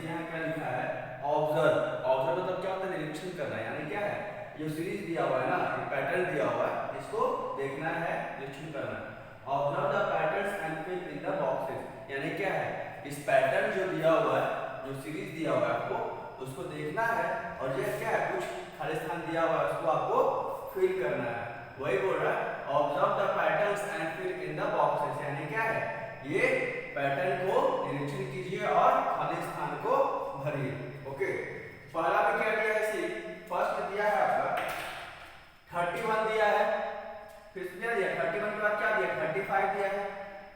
जैसे यहाँ क्या लिखा है ऑब्जर्व। ऑब्जर्व मतलब क्या होता है, निरीक्षण करना है, यानी क्या है जो सीरीज दिया हुआ है ना, ये पैटर्न दिया हुआ है, इसको देखना है, निरीक्षण करना है। Observe the patterns and fill in the boxes, यानी क्या है इस पैटर्न जो दिया हुआ है, जो सीरीज दिया हुआ है आपको, उसको देखना है और ये क्या है कुछ खाली स्थान दिया हुआ है उसको आपको फिल करना है। वही बोल रहा है observe the patterns and fill in the boxes, यानी क्या है ये पैटर्न को निरीक्षण कीजिए और खाली स्थान को भरिए। ओके, पहला में क्या दिया है, सी फर्स्ट दिया है आपका 31 दिया है, फिर क्या दिया 31 के बाद क्या दिया 35 दिया है,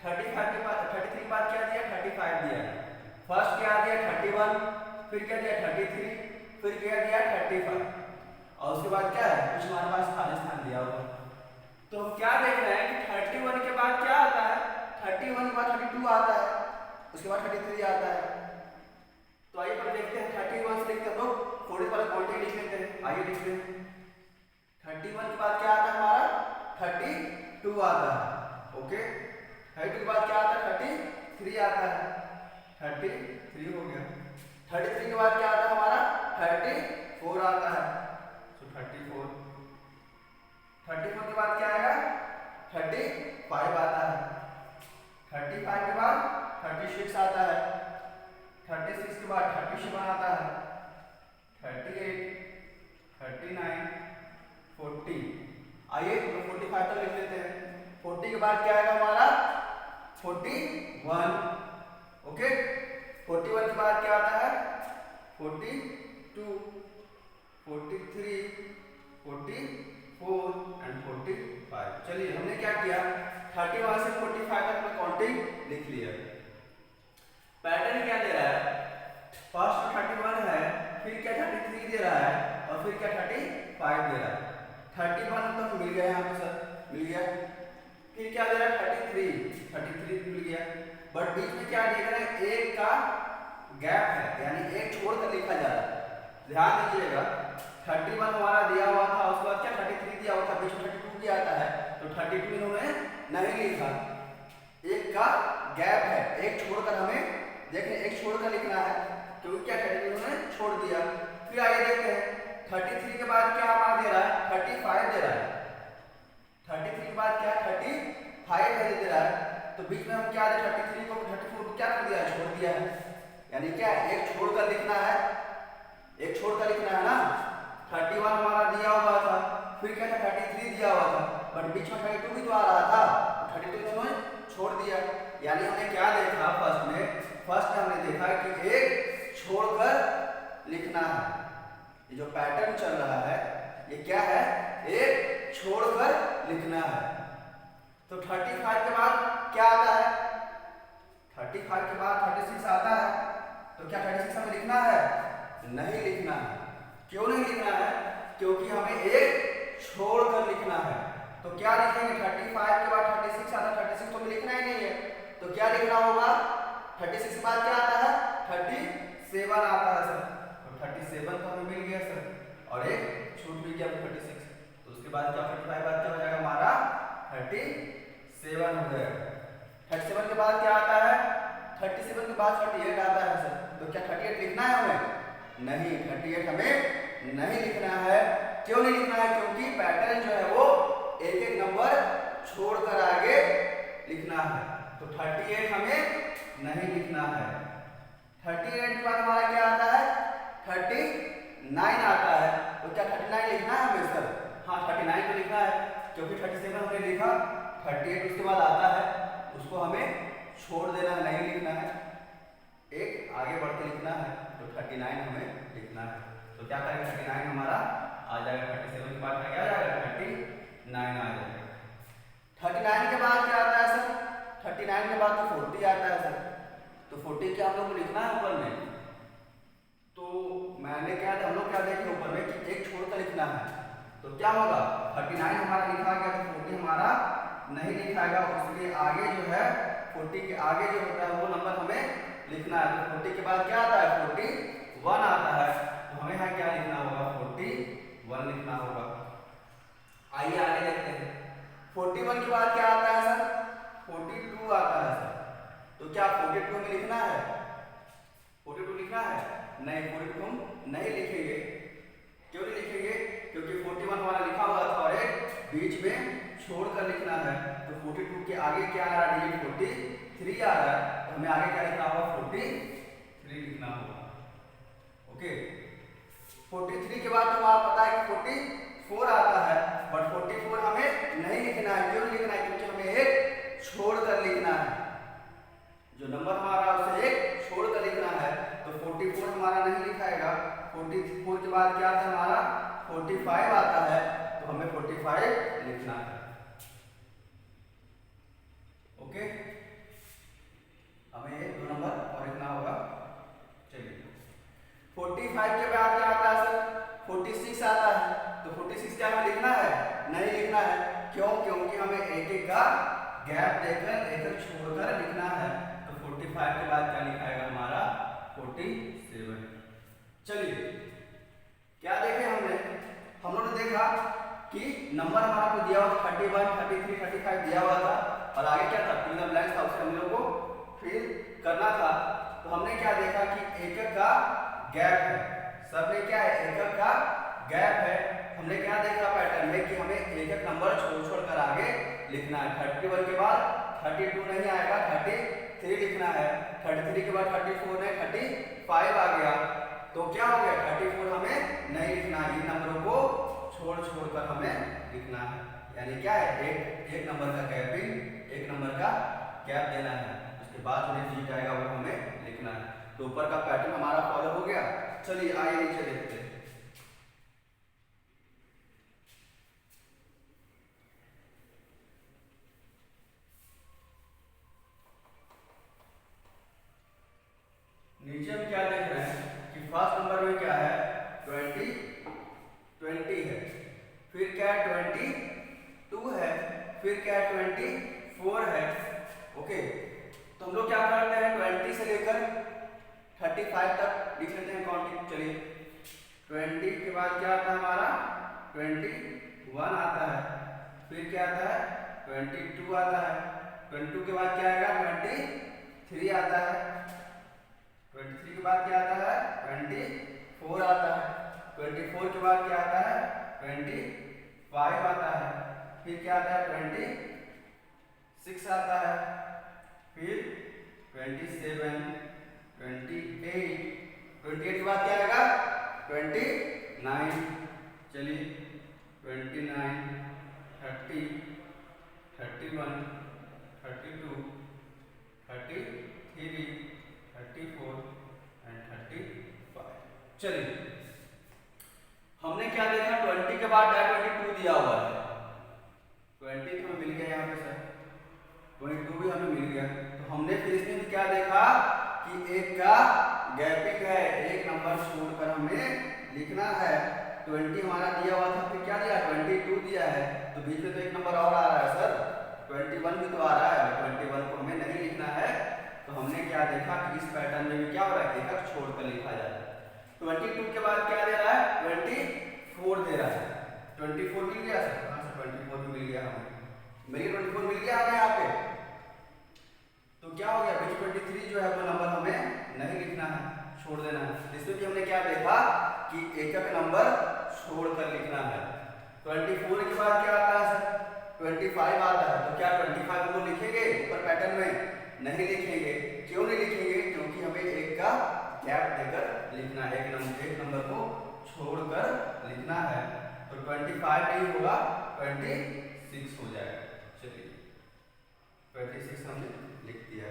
35 के बाद 33 के बाद क्या दिया 35 दिया है। फर्स्ट क्या दिया 31, फिर क्या दिया 33, फिर क्या दिया 35 और उसके बाद क्या है कुछ हमारे पास खाली स्थान दिया हुआ। तो हम क्या देख रहे हैं कि 31 के बाद क्या आता है, 31 के बाद 32 आता है, उसके बाद 33 आता है। तो आइए पर देखते हैं 31 से लिखते हैं लोग थोड़ी बार क्वांटिटी लिख लेते हैं। आइए लिखते हैं 31 के बाद क्या आता है हमारा 32 आता है। ओके, 32 के बाद क्या आता है 33 आता है, 33 हो गया। 33 के बाद क्या आता है हमारा 34 आता है, सो 34। 34 के बाद क्या आएगा 35 आता है, 35 के बाद 36 आता है, 36 के बाद 37 आता है, 38, 39, 40। आइए तो 45 तक लिख लेते हैं। 40 के बाद क्या आएगा हमारा 41। ओके, 41 के बाद क्या आता है 42, 43, 44 एंड 45। चलिए हमने क्या किया 31 से 45 तक में काउंटिंग लिख लिया। पैटर्न क्या दे रहा है, फर्स्ट 31 है, फिर क्या 33 दे रहा है और फिर क्या 35 दे रहा है। 31 तो मिल गया यहाँ पे सर, मिल गया। फिर क्या दे रहा है 33 मिल गया, बट बीच में क्या देख रहे हैं एक का गैप है, यानी एक छोड़ कर लिखा जा रहा है। ध्यान दीजिएगा 31 हमारा दिया हुआ था, उसके बाद क्या 33 दिया हुआ था, बीच में 32 भी आता है, तो 32 इन्होंने नहीं लिखा, एक का गैप है, एक छोड़कर हमें देखें एक छोड़कर लिखना है, क्योंकि क्या 32 इन्होंने छोड़ दिया। फिर आगे देखते हैं 33 के बाद क्या हमारा दे रहा है 35 दे रहा है, 33 के बाद क्या 35 दे रहा है, तो बीच में हम क्या दे 33 को 34 को क्या कर दिया है छोड़ दिया है, यानी क्या एक छोड़कर लिखना है, एक छोड़कर लिखना है ना। 31 हमारा दिया हुआ था, फिर क्या था 33 दिया हुआ था, बट बीच में 32 भी तो आ रहा था, 32 इन्होंने छोड़ दिया। यानी हमने क्या देखा फर्स्ट में, फर्स्ट हमने देखा कि एक छोड़कर लिखना है, ये जो पैटर्न चल रहा है ये क्या है एक छोड़कर लिखना है। तो 35 के बाद क्या आता है 35 के बाद 36 आता है, तो क्या 36 हमें लिखना है, नहीं लिखना है। क्यों नहीं लिखना है, क्योंकि हमें एक छोड़कर लिखना है। तो क्या लिखेंगे 35 के बाद 36 आता है, 36 तो हमें लिखना ही नहीं है, तो क्या लिखना होगा 36 के बाद क्या आता है 37 आता है सर, तो 37 तो हमें मिल गया सर, और एक छूट भी गया 36, तो उसके बाद क्या 45 बाद क्या हो जाएगा हमारा 37 हो जाएगा। 37 के बाद क्या आता है 37 के बाद 38 आता है सर, तो क्या 38 लिखना है हमें, नहीं 38 हमें नहीं लिखना है। क्यों नहीं लिखना है, क्योंकि पैटर्न जो है वो एक एक नंबर छोड़कर आगे लिखना है, तो 38 हमें नहीं लिखना है। 38 के बाद हमारा क्या आता है 39 आता है, तो क्या 39 लिखना है हमें सर, हाँ 39 तो लिखना है, क्योंकि 37 हमने लिखा, 38 उसके बाद आता है, उसको हमें छोड़ देना है, नहीं लिखना है, एक आगे बढ़ के लिखना है, तो 39 हमें लिखना है। तो क्या करेंगे 39 हमारा आ जाएगा, 37 के बाद क्या आ जाएगा 39 आ जाएगा। 39 के बाद क्या आता है सर, 39 के बाद तो 40 आता है सर, तो 40 क्या हम लोग को लिखना है ऊपर में, तो मैंने क्या हम लोग क्या देखे ऊपर में कि एक छोड़कर लिखना है, तो क्या होगा 39 हमारा लिखा गया, तो 40 हमारा नहीं लिखाएगा, उसके आगे जो है 40 के आगे जो होता है वो नंबर हमें लिखना है। तो 40 के बाद क्या आता है 41 आता है, तो हमें यहाँ क्या लिखना होगा 41 लिखना होगा। आइए आगे देखते हैं 41 के बाद क्या आता है सर 42 आता है सर, तो क्या 42 में लिखना है 42 लिखना लिखना है? नहीं, 42 हम नहीं लिखेंगे। क्यों नहीं लिखेंगे? क्योंकि 41 हमारा लिखा हुआ था और एक बीच में छोड़कर लिखना है। तो 42 के आगे क्या आ रहा है? डिजिट 43 आ रहा है, तो हमें आगे क्या लिखना होगा? 43 लिखना होगा। ओके, 43 के बाद हमारा पता है कि 44 आता है, बट 44 हमें नहीं लिखना है। क्यों नहीं लिखना है? क्योंकि हमें एक छोड़कर लिखना है। जो नंबर हमारा उसे एक छोड़कर लिखना है, तो 44 हमारा नहीं लिखाएगा। 44 के बाद क्या आता है हमारा? 45 आता है, तो हमें 45 लिखना है। ओके, हमें ये 2 नंबर और लिखना होगा। चलिए, 45 के बाद क्या आता है सर? 46 आता है, तो 46 क्या हमें लिखना है? नहीं लिखना है। क्यों? क्योंकि हमें एक एक का गैप देकर एक एक छोड़कर लिखना है। तो 45 के बाद क्या लिखाएगा हमारा? 47। चलिए, क्या देखे हमने? हम लोगों ने देखा कि नंबर हमारा को दिया हुआ था 31, 33, 35 दिया हुआ था, और आगे क्या था? फिल द ब्लैंक्स था, उसे हम लोग को फिल करना था। तो हमने क्या देखा कि एकक का गैप है। सब में क्या है? एकक का गैप है। हमने क्या देखा पैटर्न में कि हमें एकक नंबर छोड़ छोड़ कर आगे लिखना है। 31 के बाद 32 नहीं आएगा, 33 लिखना है। 33 के बाद 34 नहीं, 35 आ गया। तो क्या हो गया? 34 हमें नहीं लिखना है। इन नंबरों को छोड़ छोड़ कर हमें लिखना है। यानी क्या है? एक नंबर का गैपिंग, एक नंबर का गैप देना है, उसके बाद जो डिजिट आएगा वो हमें लिखना है। तो ऊपर का पैटर्न हमारा फॉलो हो गया। चलिए आइए नीचे देखते हैं। नीचे हम क्या देख रहे हैं कि फर्स्ट नंबर में क्या है? 20 है, फिर क्या है? 22 है, फिर क्या है? 24 है। ओके, तो हम लोग क्या करते हैं? 20 से लेकर 35 तक लिख लेते हैं काउंटिंग। चलिए, 20 के बाद क्या आता है हमारा? 21 आता है, फिर क्या आता है? 22 आता है, 22 के बाद क्या आएगा? 23 आता है, 23 के बाद क्या आता है? 24 आता है, 24 के बाद क्या आता है? 25 आता है, फिर क्या आता है? 26 आता है, फिर 27, 28 के बाद क्या आएगा? 29। चलिए, 29, 30, 31, 32, 33, 34 एंड 35। चलिए, हमने क्या देखा? 20 के बाद 22 दिया हुआ है। 20 हमें मिल गया यहाँ पे सर, 22 भी हमें मिल गया। तो हमने फिर इसमें भी क्या देखा कि एक का गैपिंग है, एक नंबर छोड़कर हमें लिखना है। 20 हमारा दिया हुआ था, फिर क्या दिया? 22 दिया है, तो बीच में तो एक नंबर और आ रहा है सर, 21 भी तो आ रहा है। 21 को हमें नहीं लिखना है। तो हमने क्या देखा कि इस पैटर्न में भी क्या हो रहा है? एकक छोड़कर लिखा जाता है। 22 के बाद क्या दे रहा है? 24 दे रहा है। 24 मिल गया सर? हाँ सर, 24 भी मिल गया हमें। मेरी 24 मिल गया हमें यहाँ पे। तो क्या हो गया? 23 जो है वो नंबर हमें नहीं लिखना है, छोड़ देना है। इसमें भी हमने क्या देखा कि एकक नंबर छोड़कर लिखना है। 24 के बाद क्या आता है सर? 25 आता है, तो क्या 25 को लिखेंगे ऊपर पैटर्न में? नहीं लिखेंगे। क्यों नहीं लिखेंगे? क्योंकि हमें एक का गैप देकर लिखना है, एक नंबर को छोड़कर लिखना है। तो 25 नहीं होगा, 26 हो जाएगा। चलिए, 26 हमने लिख दिया।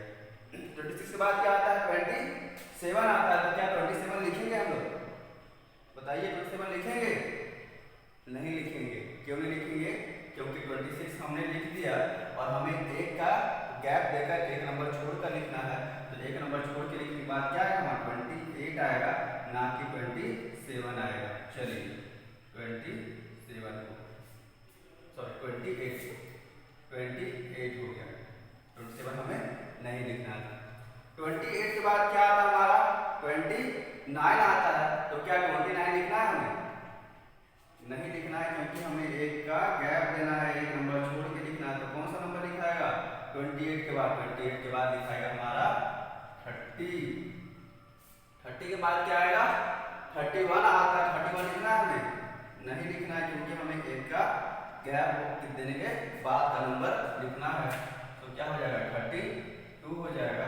26 के बाद क्या आता है? 27 आता है, तो क्या 27 लिखेंगे हम लोग? बताइए, 27 लिखेंगे? नहीं लिखेंगे। क्यों नहीं लिखेंगे? क्योंकि 26 हमने लिख दिया और हमें एक का गैप देकर एक नंबर छोड़कर लिखना है। तो एक नंबर छोड़ के लिखने के बाद क्या आएगा? 28 आएगा, ना कि 27 आएगा। चलिए, 28 हो गया। 27 हमें नहीं लिखना था। 28 के बाद क्या आता है हमारा? 29 आता है, तो क्या 29 लिखना है हमें? नहीं लिखना है, क्योंकि हमें एक का गैप देना है, एक नंबर छोड़ के लिखना है। तो कौन सा नंबर लिखाएगा? 28 के बाद लिखाएगा हमारा 30। 30 के के बाद क्या आएगा 31 आता है। 31 लिखना है हमें, नहीं लिखना है क्योंकि हमें एक का गैप देने के बाद का नंबर लिखना है। तो क्या हो जाएगा 32 हो जाएगा।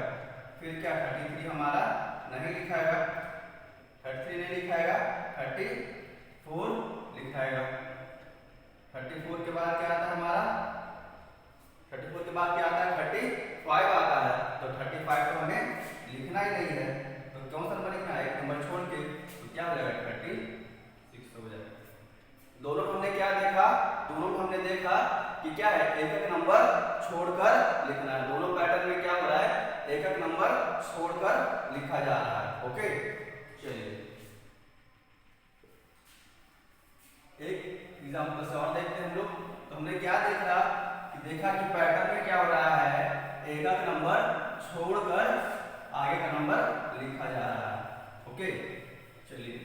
फिर क्या 33 हमारा नहीं लिखाएगा, 33 नहीं लिखाएगा, 34 लिखाएगा। 34 के बाद क्या आता है हमारा, 34 के बाद क्या आता है 35 आता है। तो 35 तो हमें लिखना ही नहीं है, तो कौन सा नंबर लिखना है, एक नंबर छोड़ के। तो क्या हो जाएगा 36 हो जाएगा। दोनों में हमने क्या देखा, दोनों में हमने देखा कि क्या है एक एक नंबर छोड़कर लिखना है। दोनों पैटर्न में क्या हो रहा है, एक एक नंबर छोड़कर लिखा जा रहा है। ओके चलिए एक एग्जांपल से और देखते हैं हम लोग। तो हमने क्या देखा कि पैटर्न में क्या हो रहा है, एक एक नंबर छोड़कर आगे का नंबर लिखा जा रहा है। ओके चलिए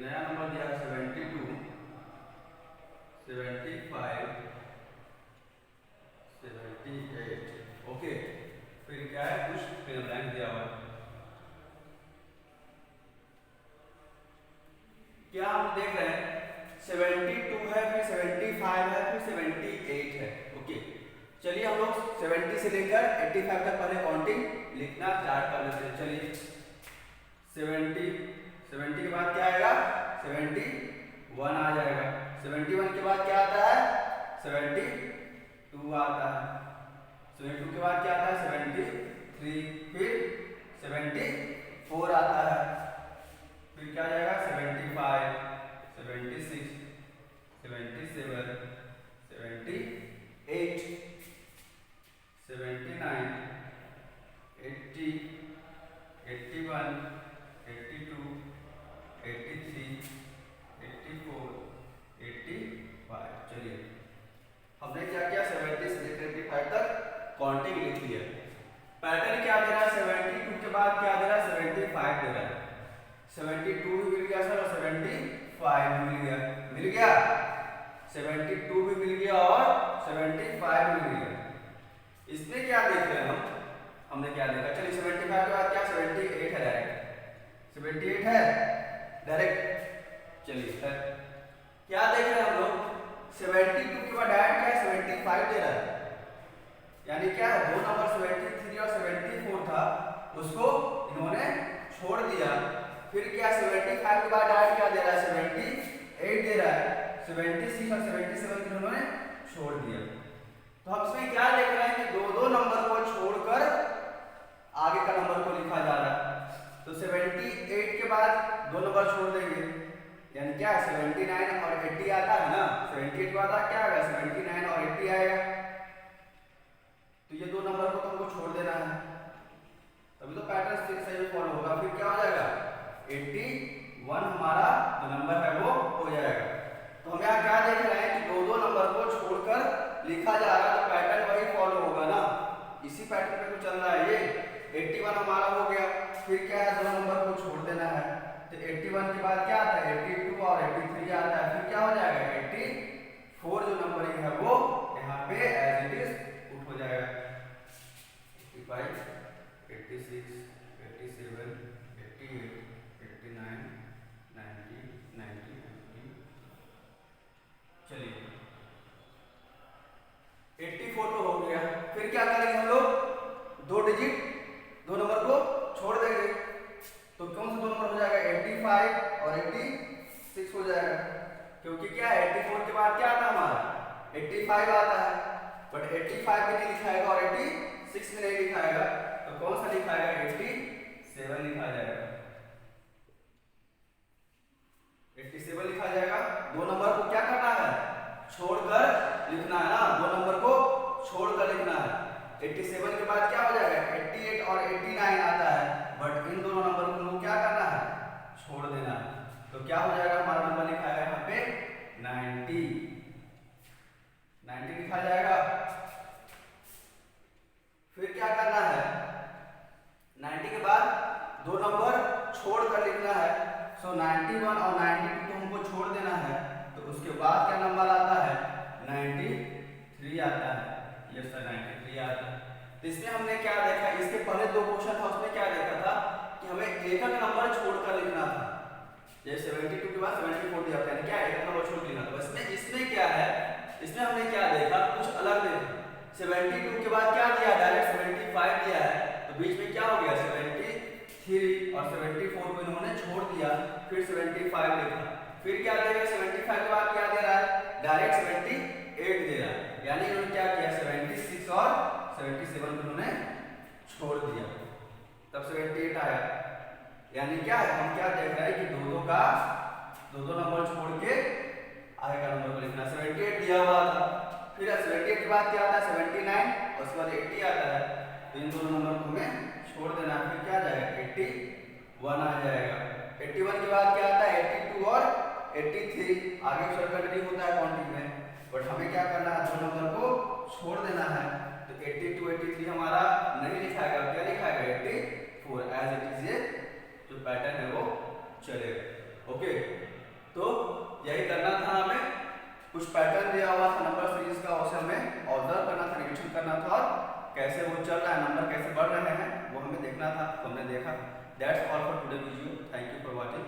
नया नंबर दिया है 72, 75, 78। ओके फिर क्या है कुछ फिर ब्लैंक दिया हुआ है। क्या हम देख रहे हैं 72 है, फिर 75 है, फिर 78 है। ओके चलिए हम लोग 70 से लेकर 85 तक पहले काउंटिंग लिखना स्टार्ट कर लेते हैं। चलिए 70 के बाद क्या आएगा 71 आ जाएगा। 71 के बाद क्या आता है 72 आता है। 72 के बाद क्या आता है 73, फिर 74 आता है। फिर क्या आ जाएगा 75, 76, 77, 78, 79, 80, 81, 82, 83, 84, 85। चलिए हमने क्या किया 70 से लेकर 85 तक काउंटिंग लिख लिया। पैटर्न क्या दे रहा है 72 के बाद क्या दे रहा है 75 दे रहा है। 72 भी मिल गया सर और 75 भी मिल गया 72 भी मिल गया और 75 भी मिल गया। इसमें क्या देख रहे हैं हमने क्या देखा, चलिए 75 के बाद क्या 78 है डायरेक्ट, 78 है डायरेक्ट। चलिए सर क्या देख रहे हैं हम लोग 72 के बाद डायरेक्ट क्या 75 दे रहा है, यानी क्या है दो नंबर 73 और 74 था उसको इन्होंने छोड़ दिया। फिर क्या 75 के बाद डायरेक्ट क्या दे रहा है 78 दे रहा है। 76 और 77 को इन्होंने छोड़ दिया। तो हम इसमें क्या देख रहे हैं कि दो दो नंबर को छोड़कर आगे का नंबर को लिखा जा रहा है। तो 78 के बाद दो नंबर छोड़ देंगे, यानी क्या 79 और 80 आता है ना। 78 के बाद क्या आएगा 79 और 80 आएगा। तो ये दो नंबर को तो हमको छोड़ देना है, तभी तो पैटर्न सही फॉलो होगा। फिर क्या हो जाएगा 81 हमारा जो नंबर है वो हो जाएगा। तो हम यहाँ क्या देख रहे हैं कि दो दो नंबर को छोड़कर लिखा जा रहा है, तो पैटर्न वही फॉलो होगा ना, इसी पैटर्न पे तो चल रहा है। ये 81 हमारा हो गया। फिर क्या है दो नंबर को छोड़ देना है। तो 81 के बाद क्या आता है 82 और 83 आता है। फिर क्या हो जाएगा 84 जो नंबरिंग है वो यहाँ पे एज इट इज पुट हो जाएगा। 85, 86, 87, 88, 89, 90, 90। चलिए 84 तो हो गया। फिर क्या करेंगे हम लोग दो डिजिट दो नंबर को छोड़ देंगे। तो कौन सा दो नंबर हो जाएगा 85 और 86 हो जाएगा, क्योंकि क्या 84 के बाद क्या आता है हमारा 85 आता है। बट 85 भी नहीं लिखाएगा और 86 भी नहीं लिखाएगा, तो कौन सा लिखाएगा 87 लिखा जाएगा। 87 लिखा जाएगा। दो नंबर को क्या करना है छोड़कर लिखना है ना, दो नंबर को छोड़कर लिखना है। 87 के बाद क्या हो जाएगा 88 और 89 आता है, बट इन दोनों नंबर को क्या करना है छोड़ देना है। तो क्या हो जाएगा हमारा नंबर लिखा है यहाँ पे 90 लिखा जाएगा। फिर क्या करना है 90 के बाद दो नंबर छोड़ कर लिखना है। सो 91 और 92 को छोड़ देना है तो उसके बाद क्या नंबर आता है 93 आता है। यस सर 93 आता है। तो इसमें हमने क्या देखा, इसके पहले दो क्वेश्चन था उसमें क्या देखा था कि हमें एक नंबर छोड़कर लिखना था। जैसे 72 के बाद 74 दिया था, क्या एक नंबर छोड़ लेना था। इसमें क्या है, इसमें हमने क्या देखा, कुछ अलग देखा। 72 के बाद क्या दिया, डायरेक्ट 75 दिया है, तो बीच में क्या हो गया 73 और 74 को इन्होंने छोड़ दिया, फिर 75 लिखा। फिर क्या देगा 75 के बाद क्या दे रहा है, डायरेक्ट 78 दे रहा है। यानी इन्होंने क्या किया 76 और 77 को इन्होंने छोड़ दिया, तब 78 आया। यानी क्या है, हम क्या देख रहे हैं कि दो नंबर छोड़ के आगे का नंबर को लिखना। 78 दिया हुआ था, फिर 78 के बाद क्या आता है 79 और उसके बाद 80 आता है, तो इन दोनों नंबर को हमें छोड़ देना है। फिर क्या आ जाएगा 81 आ जाएगा। 81 के बाद क्या आता है 82 और 83, आगे फिर कंटिन्यू होता है काउंटिंग में, बट हमें क्या करना है, दो नंबर को छोड़ देना है। तो 82 83 हमारा नहीं लिखाएगा, क्या लिखाएगा 84 एज इट इज। ये जो पैटर्न है वो चलेगा। ओके, तो यही करना था हमें। कुछ पैटर्न दिया हुआ था नंबर सीरीज का, उसे हमें ऑब्जर्व करना था, निरीक्षण करना था, और कैसे वो चल रहा है, नंबर कैसे बढ़ रहे हैं वो हमें देखना था, तो हमने देखा। That's all for today video. Thank you for watching.